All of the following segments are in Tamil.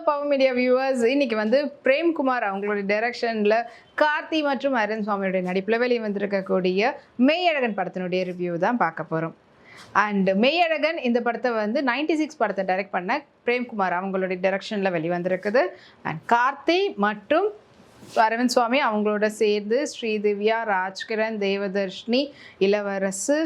பவர் மீடியா வியூவர்ஸ், இன்னைக்கு வந்து பிரேம்குமார் அவங்களுடைய டைரக்ஷன்ல கார்த்தி மற்றும் அரவிந்த் சுவாமியுடைய நடிப்பில் வெளியே வந்திருக்கக்கூடிய மெய்யழகன் படத்தினுடைய ரிவ்யூ தான் பார்க்க போகிறோம். அண்ட் மெய்யழகன் இந்த படத்தை வந்து 96 படத்தை டைரக்ட் பண்ண பிரேம்குமார் அவங்களுடைய டைரக்ஷனில் வெளிவந்திருக்குது. அண்ட் கார்த்தி மற்றும் அரவிந்த் சுவாமி அவங்களோட சேர்ந்து ஸ்ரீதிவ்யா, ராஜ்கிரண், தேவதர்ஷினி, இளவரசு,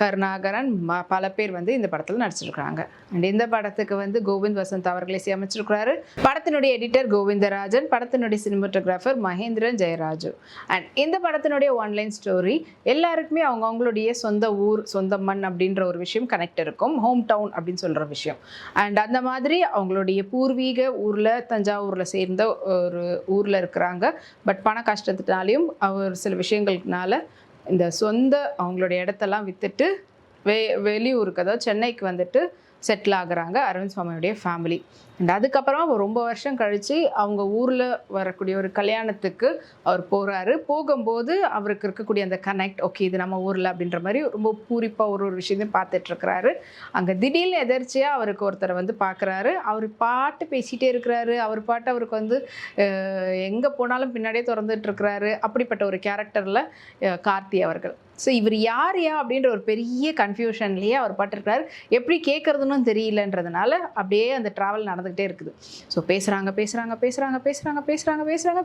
கருணாகரன் பல பேர் வந்து இந்த படத்தில் நடிச்சிருக்காங்க. அண்ட் இந்த படத்துக்கு வந்து கோவிந்த் வசந்த் அவர்கள் இசையமைச்சிருக்கிறாரு. படத்தினுடைய எடிட்டர் கோவிந்தராஜன், படத்தினுடைய சினிமாட்டோகிராஃபர் மகேந்திரன் ஜெயராஜு. அண்ட் இந்த படத்தினுடைய ஒன்லைன் ஸ்டோரி எல்லாருக்குமே அவங்களுடைய சொந்த ஊர், சொந்த மண் அப்படின்ற ஒரு விஷயம் கனெக்ட் இருக்கும், ஹோம் டவுன் அப்படின்னு சொல்கிற விஷயம். அண்ட் அந்த மாதிரி அவங்களுடைய பூர்வீக ஊரில், தஞ்சாவூரில் சேர்ந்த ஒரு ஊரில் இருக்கிறாங்க. பட் பண கஷ்டத்தினாலையும் அவர் சில விஷயங்களுக்குனால இந்த சொந்த அவங்களுடைய இடத்தெல்லாம் விற்றுட்டு வெளியூருக்கு, அதாவது சென்னைக்கு வந்துட்டு செட்டில் ஆகுறாங்க அரவிந்த் சுவாமியுடைய ஃபேமிலி. அண்ட் அதுக்கப்புறம் ரொம்ப வருஷம் கழித்து அவங்க ஊரில் வரக்கூடிய ஒரு கல்யாணத்துக்கு அவர் போகிறாரு. போகும்போது அவருக்கு இருக்கக்கூடிய அந்த கனெக்ட், ஓகே இது நம்ம ஊரில் அப்படின்ற மாதிரி ரொம்ப பூரிப்பாக ஒரு விஷயத்தையும் பார்த்துட்ருக்கிறாரு. அங்கே திடீர்னு எதர்ச்சியாக அவருக்கு ஒருத்தரை வந்து பார்க்குறாரு. அவர் பாட்டு பேசிகிட்டே இருக்கிறாரு. அவர் பாட்டு அவருக்கு வந்து எங்கே போனாலும் பின்னாடியே திறந்துட்டுருக்கிறாரு. அப்படிப்பட்ட ஒரு கேரக்டரில் கார்த்தி அவர்கள். ஸோ இவர் யார் அப்படின்ற ஒரு பெரிய கன்ஃபியூஷன்லேயே அவர் பட்டிருக்கிறார். எப்படி கேட்குறதுன்னு தெரியலன்றதுனால அப்படியே அந்த ட்ராவல் நடந்துக்கிட்டே இருக்குது. ஸோ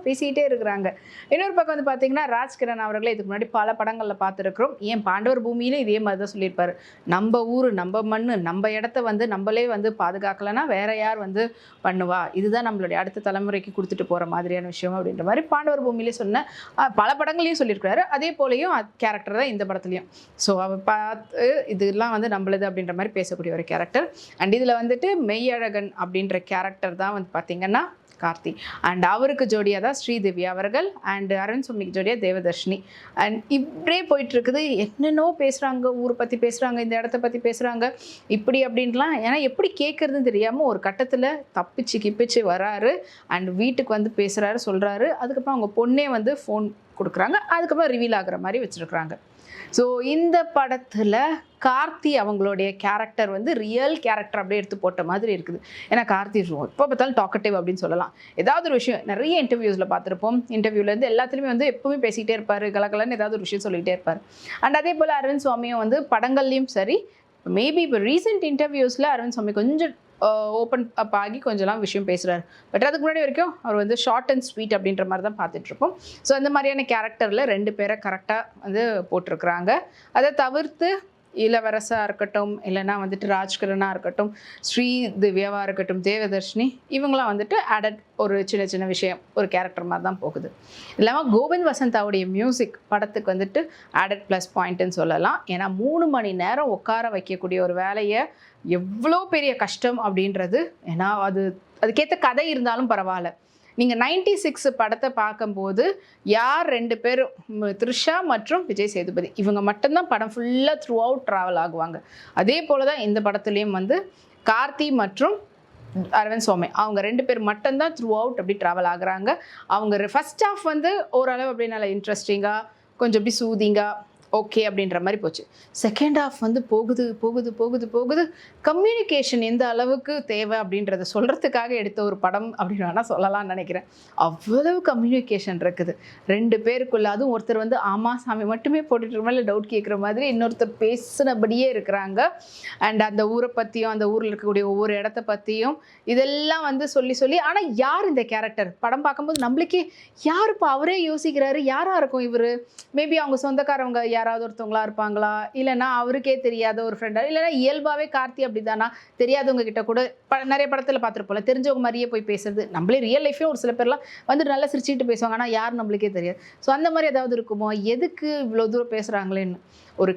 பேசிக்கிட்டே இருக்கிறாங்க. இன்னொரு பக்கம் வந்து பார்த்தீங்கன்னா ராஜ்கிரண் அவர்களை இதுக்கு முன்னாடி பல படங்களில் பார்த்துருக்குறோம். ஏன் பாண்டவர் பூமியிலும் இதே மாதிரி தான் சொல்லியிருப்பார். நம்ம ஊர், நம்ம மண், நம்ம இடத்த வந்து நம்மளே வந்து பாதுகாக்கலைன்னா வேற யார் வந்து பண்ணுவா, இதுதான் நம்மளுடைய அடுத்த தலைமுறைக்கு கொடுத்துட்டு போகிற மாதிரியான விஷயம் அப்படின்ற மாதிரி பாண்டவர் பூமியிலே சொன்ன பல படங்களையும் சொல்லியிருக்கிறாரு. அதே போலையும் கேரக்டர் தான் இந்த படத்துலையும். ஸோ அவர் பார்த்து இதெல்லாம் வந்து நம்மளது அப்படின்ற மாதிரி பேசக்கூடிய ஒரு கேரக்டர். அண்ட் இதில் வந்துட்டு மெய்யழகன் அப்படின்ற கேரக்டர் தான் வந்து பார்த்தீங்கன்னா கார்த்தி. அண்ட் அவருக்கு ஜோடியாக தான் ஸ்ரீதிவ்யா அவர்கள். அண்ட் அரவிந்த் சுவாமிக்கு ஜோடியாக தேவதர்ஷினி. அண்ட் இப்படியே போயிட்டுருக்குது. என்னென்னோ பேசுகிறாங்க, ஊரை பற்றி பேசுகிறாங்க, இந்த இடத்த பற்றி பேசுகிறாங்க, இப்படி அப்படின்லாம். ஏன்னா எப்படி கேட்குறதுன்னு தெரியாமல் ஒரு கட்டத்தில் தப்பிச்சு வராரு. அண்ட் வீட்டுக்கு வந்து பேசுகிறாரு, சொல்கிறாரு. அதுக்கப்புறம் அவங்க பொண்ணே வந்து ஃபோன் கொடுக்குறாங்க. அதுக்கப்புறம் ரிவீல் ஆகிற மாதிரி வச்சுருக்குறாங்க. ஸோ இந்த படத்தில் கார்த்தி அவங்களுடைய கேரக்டர் வந்து ரியல் கேரக்டர் அப்படியே எடுத்து போட்ட மாதிரி இருக்குது. ஏன்னா கார்த்தி எப்போ பார்த்தாலும் டாக்கட்டிவ் அப்படின்னு சொல்லலாம். ஏதாவது ஒரு விஷயம் நிறைய இன்டர்வியூஸில் பார்த்துருப்போம். இன்டர்வியூலேருந்து எல்லாத்துலேயுமே வந்து எப்பவுமே பேசிகிட்டே இருப்பார், கலகலன்னு ஏதாவது ஒரு விஷயம் சொல்லிகிட்டே இருப்பார். அண்ட் அதே போல் அரவிந்த் சுவாமியும் வந்து படங்கள்லேயும் சரி, மேபி இப்போ ரீசெண்ட் இன்டர்வியூஸில் அரவிந்த் சுவாமி கொஞ்சம் ஓப்பன் அப் ஆகி கொஞ்சம்லாம் விஷயம் பேசுகிறார். பட் அதுக்கு முன்னாடி வரைக்கும் அவர் வந்து ஷார்ட் அண்ட் ஸ்வீட் அப்படின்ற மாதிரி தான் பார்த்துட்ருப்போம். ஸோ அந்த மாதிரியான கேரக்டரில் 2 பேரை கரெக்டாக வந்து போட்டிருக்கிறாங்க. அதை தவிர்த்து இளவரசாக இருக்கட்டும், இல்லைனா வந்துட்டு ராஜ்கிரணாக இருக்கட்டும், ஸ்ரீதிவ்யாவாக இருக்கட்டும், தேவதர்ஷினி, இவங்களாம் வந்துட்டு ஆடட் ஒரு சின்ன விஷயம், ஒரு கேரக்டர் மாதிரி தான் போகுது. இல்லாமல் கோவிந்த் வசந்தாவுடைய மியூசிக் படத்துக்கு வந்துட்டு ஆடட் ப்ளஸ் பாயிண்ட்டுன்னு சொல்லலாம். ஏன்னா 3 மணி நேரம் உட்கார வைக்கக்கூடிய ஒரு வேலையை எவ்வளோ பெரிய கஷ்டம் அப்படின்றது. ஏன்னா அதுக்கேற்ற கதை இருந்தாலும் பரவாயில்ல. நீங்கள் 96 படத்தை பார்க்கும்போது யார் 2 பேர், த்ரிஷா மற்றும் விஜய் சேதுபதி, இவங்க மட்டும்தான் படம் ஃபுல்லாக த்ரூ அவுட் ட்ராவல் ஆகுவாங்க. அதே போல் தான் இந்த படத்துலேயும் வந்து கார்த்தி மற்றும் அரவிந்த் சுவாமி அவங்க 2 பேர் மட்டும்தான் த்ரூ அவுட் அப்படி ட்ராவல் ஆகுறாங்க. அவங்க ஃபர்ஸ்ட் ஹாஃப் வந்து ஓரளவு அப்படி நல்லா இன்ட்ரெஸ்டிங்காக கொஞ்சம் அப்படி சூதிங்காக ஓகே அப்படின்ற மாதிரி போச்சு. செகண்ட் ஹாஃப் வந்து போகுது. கம்யூனிகேஷன் எந்த அளவுக்கு தேவை அப்படின்றத சொல்கிறதுக்காக எடுத்த ஒரு படம் அப்படின்னு வேணால் சொல்லலாம்னு நினைக்கிறேன். அவ்வளவு கம்யூனிகேஷன் இருக்குது 2 பேருக்குள்ள. அதுவும் ஒருத்தர் வந்து ஆமாம் சாமி மட்டுமே போட்டுட்டு மேலே டவுட் கேட்குற மாதிரி, இன்னொருத்தர் பேசினபடியே இருக்கிறாங்க. அண்ட் அந்த ஊரை பற்றியும், அந்த ஊரில் இருக்கக்கூடிய ஒவ்வொரு இடத்த பற்றியும் இதெல்லாம் வந்து சொல்லி ஆனால் யார் இந்த கேரக்டர் படம் பார்க்கும்போது நம்மளுக்கே யாருப்பா அவரே யோசிக்கிறாரு, யாராக இருக்கும் இவர், மேபி அவங்க சொந்தக்காரவங்க யாராவது ஒருத்தவங்களா இருப்பாங்களா, இல்லைனா அவருக்கே தெரியாத ஒரு ஃப்ரெண்டா, இல்லைனா இயல்பாகவே கார்த்தி அப்படிதானா, தெரியாதவங்க கிட்ட கூட நிறைய படத்தில் பார்த்துருப்போம்ல, தெரிஞ்சவங்க மாதிரியே போய் பேசுறது. நம்மளே ரியல் லைஃப்லேயும் ஒரு சில பேர்லாம் வந்து நல்லா சிரிச்சுட்டு பேசுவாங்க, ஆனால் யார் நம்மளுக்கே தெரியாது. ஸோ அந்த மாதிரி ஏதாவது இருக்குமோ, எதுக்கு இவ்வளோ தூரம் பேசுகிறாங்களேன்னு ஒரு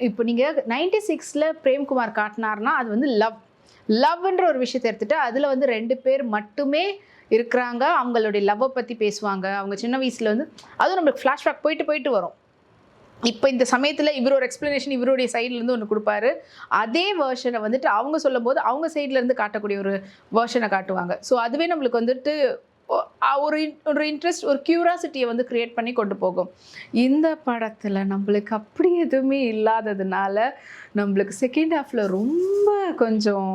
இப்போ நீங்கள் 96ல் பிரேம்குமார் காட்டினார்னா அது வந்து லவ்ன்ற ஒரு விஷயத்தை எடுத்துகிட்டு அதில் வந்து 2 பேர் மட்டுமே இருக்கிறாங்க. அவங்களுடைய லவ்வை பற்றி பேசுவாங்க. அவங்க சின்ன வயசில் வந்து அதுவும் நம்மளுக்கு ஃப்ளாஷ்பேக் போயிட்டு வரும். இப்போ இந்த சமயத்தில் இவர் ஒரு எக்ஸ்ப்ளனேஷன் இவருடைய சைட்லேருந்து ஒன்று கொடுப்பாரு. அதே வேர்ஷனை வந்துட்டு அவங்க சொல்லும் போது அவங்க சைட்லேருந்து காட்டக்கூடிய ஒரு வேர்ஷனை காட்டுவாங்க. ஸோ அதுவே நம்மளுக்கு வந்துட்டு ஒரு இன்ட்ரெஸ்ட், ஒரு க்யூரியாசிட்டியை வந்து க்ரியேட் பண்ணி கொண்டு போகும். இந்த படத்தில் நம்மளுக்கு அப்படி எதுவுமே இல்லாததுனால நம்மளுக்கு செகண்ட் ஹாஃபில் ரொம்ப கொஞ்சம்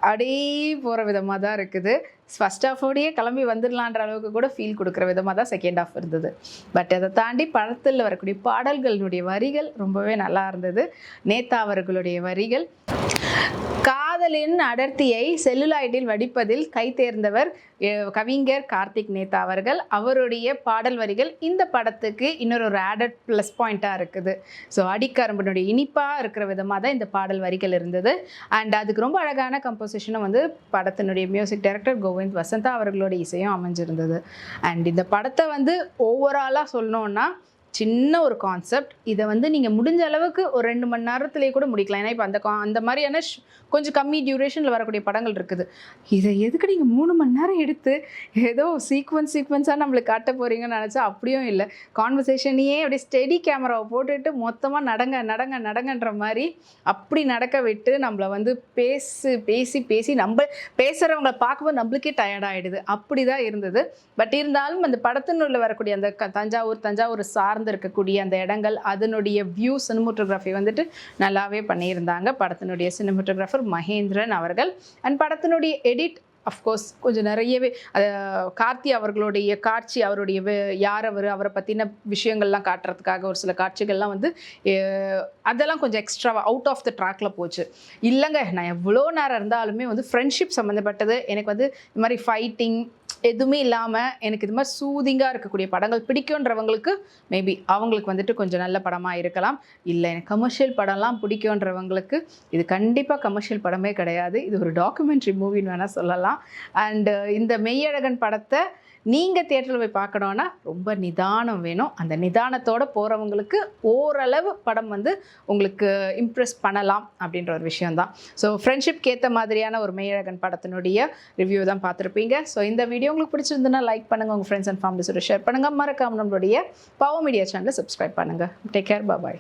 அப்படியே போகிற விதமாக தான் இருக்குது. ஃபர்ஸ்ட் ஹாஃபோடையே கிளம்பி வந்துடலான்ற அளவுக்கு கூட ஃபீல் கொடுக்குற விதமாக தான் செகண்ட் ஹாஃப் இருந்தது. பட் அதை தாண்டி படத்தில் வரக்கூடிய பாடல்களுடைய வரிகள் ரொம்பவே நல்லா இருந்தது. நேதா அவர்களுடைய வரிகள், காதலின் அடர்த்தியை செல்லுலாய்டில் வடிப்பதில் கை தேர்ந்தவர் கவிஞர் கார்த்திக் நேதா அவர்கள். அவருடைய பாடல் வரிகள் இந்த படத்துக்கு இன்னொரு ஆடட் ப்ளஸ் பாயிண்ட்டாக இருக்குது. ஸோ அடிக்கரும்பனுடைய இனிப்பாக இருக்கிற விதமாக தான் இந்த பாடல் வரிகள் இருந்தது. அண்ட் அதுக்கு ரொம்ப அழகான கம்போசிஷனும் வந்து படத்தினுடைய மியூசிக் டைரக்டர் கோவிந்த் வசந்தா அவர்களுடைய இசையும் அமைஞ்சிருந்தது. அண்ட் இந்த படத்தை வந்து ஓவராலாக சொல்லணுன்னா சின்ன ஒரு கான்செப்ட். இதை வந்து நீங்கள் முடிஞ்ச அளவுக்கு ஒரு 2 மணி நேரத்துலேயே கூட முடிக்கலாம். ஏன்னா இப்போ அந்த மாதிரியான கொஞ்சம் கம்மி டியூரேஷனில் வரக்கூடிய படங்கள் இருக்குது. இதை எதுக்கு நீங்கள் 3 மணி நேரம் எடுத்து ஏதோ சீக்வன்ஸாக நம்மளுக்கு காட்ட போகிறீங்கன்னு நினச்சா அப்படியும் இல்லை. கான்வர்சேஷனையே அப்படியே ஸ்டெடி கேமராவை போட்டுட்டு மொத்தமாக நடங்கன்ற மாதிரி அப்படி நடக்க விட்டு நம்மளை வந்து பேசி நம்ம பேசுகிறவங்களை பார்க்கும்போது நம்மளுக்கே டயர்டாகிடுது. அப்படி தான் இருந்தது. பட் இருந்தாலும் அந்த படத்தினுள்ள வரக்கூடிய அந்த தஞ்சாவூர் சார்ந்து இருக்கக்கூடிய அந்த இடங்கள், அதனுடைய வியூ, சினிமோட்டோகிராஃபி வந்துட்டு நல்லாவே பண்ணியிருந்தாங்க படத்தினுடைய சினிமோட்டோகிராஃபர் மகேந்திரன் அவர்கள். அண்ட் படத்தினுடைய எடிட் அஃப்கோர்ஸ் கொஞ்சம் நிறையவே கார்த்தி அவர்களுடைய காட்சி, அவருடைய யார் அவரை பற்றின விஷயங்கள்லாம் காட்டுறதுக்காக ஒரு சில காட்சிகள்லாம் வந்து அதெல்லாம் கொஞ்சம் எக்ஸ்ட்ராவாக அவுட் ஆஃப் த ட்ராக்கில் போச்சு. இல்லைங்க, நான் எவ்வளோ நேரம் இருந்தாலுமே வந்து ஃப்ரெண்ட்ஷிப் சம்மந்தப்பட்டது எனக்கு வந்து இந்த மாதிரி ஃபைட்டிங் எதுவுமே இல்லாமல் எனக்கு இது மாதிரி சூதிங்காக இருக்கக்கூடிய படங்கள் பிடிக்குன்றவங்களுக்கு மேபி அவங்களுக்கு வந்துட்டு கொஞ்சம் நல்ல படமாக இருக்கலாம். இல்லை எனக்கு கமர்ஷியல் படம்லாம் பிடிக்குன்றவங்களுக்கு இது கண்டிப்பாக கமர்ஷியல் படமே கிடையாது. இது ஒரு டாக்குமெண்ட்ரி மூவின்னு வேணால் சொல்லலாம். அண்டு இந்த மெய்யழகன் படத்தை நீங்கள் தியேட்டரில் போய் பார்க்கணுன்னா ரொம்ப நிதானம் வேணும். அந்த நிதானத்தோடு போகிறவங்களுக்கு ஓரளவு படம் வந்து உங்களுக்கு இம்ப்ரெஸ் பண்ணலாம் அப்படின்ற ஒரு விஷயந்தான். ஸோ ஃப்ரெண்ட்ஷிப்க்கு ஏற்ற மாதிரியான ஒரு மெய்யழகன் படத்தினுடைய ரிவ்யூ தான் பார்த்துருப்பீங்க. ஸோ இந்த வீடியோ உங்களுக்கு பிடிச்சிருந்துன்னா லைக் பண்ணுங்கள், உங்கள் ஃப்ரெண்ட்ஸ் அண்ட் ஃபேமிலிஸோட ஷேர் பண்ணுங்கள். மறக்காம நம்மளுடைய பவர் மீடியா சேனலை சப்ஸ்கிரைப் பண்ணுங்கள். டேக் கேர், பாய்.